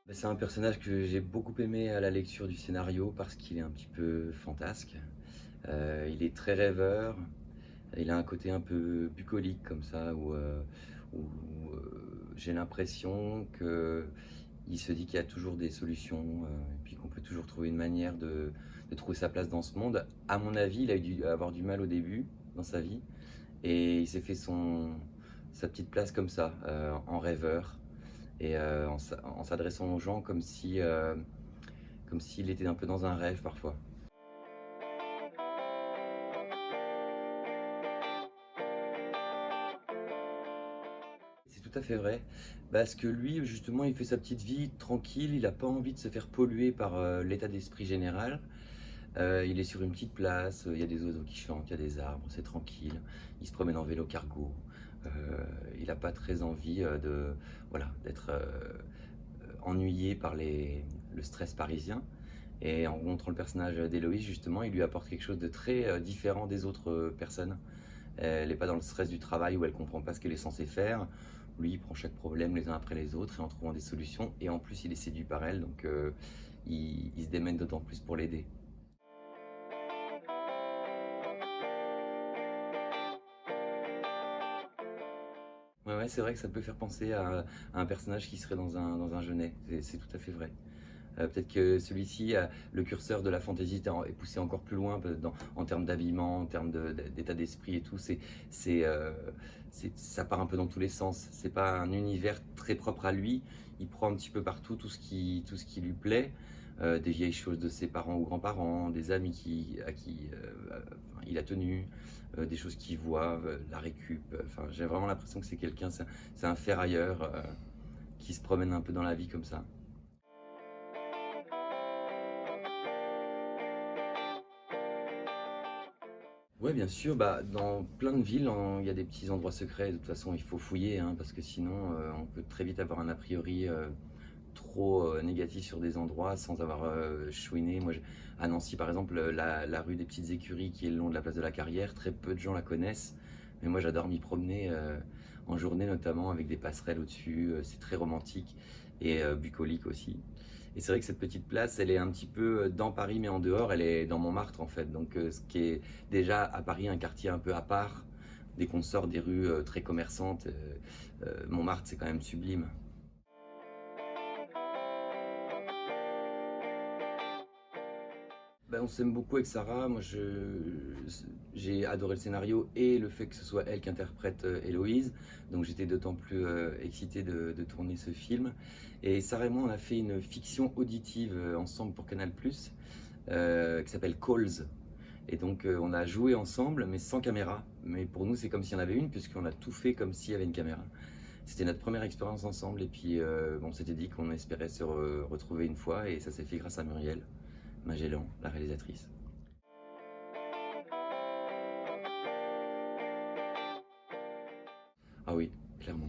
Bah, c'est un personnage que j'ai beaucoup aimé à la lecture du scénario parce qu'il est un petit peu fantasque. Il est très rêveur, il a un côté un peu bucolique comme ça où j'ai l'impression qu'il se dit qu'il y a toujours des solutions, et puis qu'on peut toujours trouver une manière de trouver sa place dans ce monde. À mon avis, il a dû avoir du mal au début dans sa vie et il s'est fait sa petite place comme ça, en rêveur et en s'adressant aux gens comme s'il était un peu dans un rêve parfois. C'est tout à fait vrai, parce que lui, justement, il fait sa petite vie tranquille, il n'a pas envie de se faire polluer par, l'état d'esprit général. Il est sur une petite place, il y a des oiseaux qui chantent, il y a des arbres, c'est tranquille. Il se promène en vélo cargo. Heu, il n'a pas très envie, d'être, ennuyé par le stress parisien. Et en rencontrant le personnage d'Héloïse, justement, il lui apporte quelque chose de très différent des autres personnes. Elle n'est pas dans le stress du travail où elle comprend pas ce qu'elle est censée faire. Lui, il prend chaque problème les uns après les autres et en trouvant des solutions. Et en plus, il est séduit par elle, donc il se démène d'autant plus pour l'aider. Ouais, ouais, c'est vrai que ça peut faire penser à un personnage qui serait dans un Genet. C'est tout à fait vrai. Peut-être que celui-ci, le curseur de la fantaisie est poussé encore plus loin en termes d'habillement, en termes d'état d'esprit et tout. C'est, euh, ça part un peu dans tous les sens. C'est pas un univers très propre à lui. Il prend un petit peu partout tout ce qui lui plaît. Des vieilles choses de ses parents ou grands-parents, des amis à qui enfin, il a tenu, des choses qu'il voit, la récup. Enfin, j'ai vraiment l'impression que c'est un ferrailleur qui se promène un peu dans la vie comme ça. Ouais, bien sûr, bah, dans plein de villes, il y a des petits endroits secrets. De toute façon, il faut fouiller, hein, parce que sinon, on peut très vite avoir un a priori trop négatif sur des endroits sans avoir chouiné. À Nancy, par exemple, la rue des Petites Écuries qui est le long de la place de la Carrière, très peu de gens la connaissent. Mais moi, j'adore m'y promener en journée, notamment avec des passerelles au-dessus. C'est très romantique et bucolique aussi. Et c'est vrai que cette petite place, elle est un petit peu dans Paris, mais en dehors, elle est dans Montmartre en fait. Donc, ce qui est déjà à Paris un quartier un peu à part, dès qu'on sort des rues très commerçantes, Montmartre, c'est quand même sublime. Ben, on s'aime beaucoup avec Sarah. J'ai adoré le scénario et le fait que ce soit elle qui interprète Héloïse. Donc j'étais d'autant plus excité de tourner ce film. Et Sarah et moi, on a fait une fiction auditive ensemble pour Canal+, qui s'appelle Calls. Et donc on a joué ensemble, mais sans caméra. Mais pour nous, c'est comme s'il y en avait une, puisqu'on a tout fait comme s'il y avait une caméra. C'était notre première expérience ensemble, et puis on s'était dit qu'on espérait retrouver une fois, et ça s'est fait grâce à Muriel Magellan, la réalisatrice. Ah oui, clairement.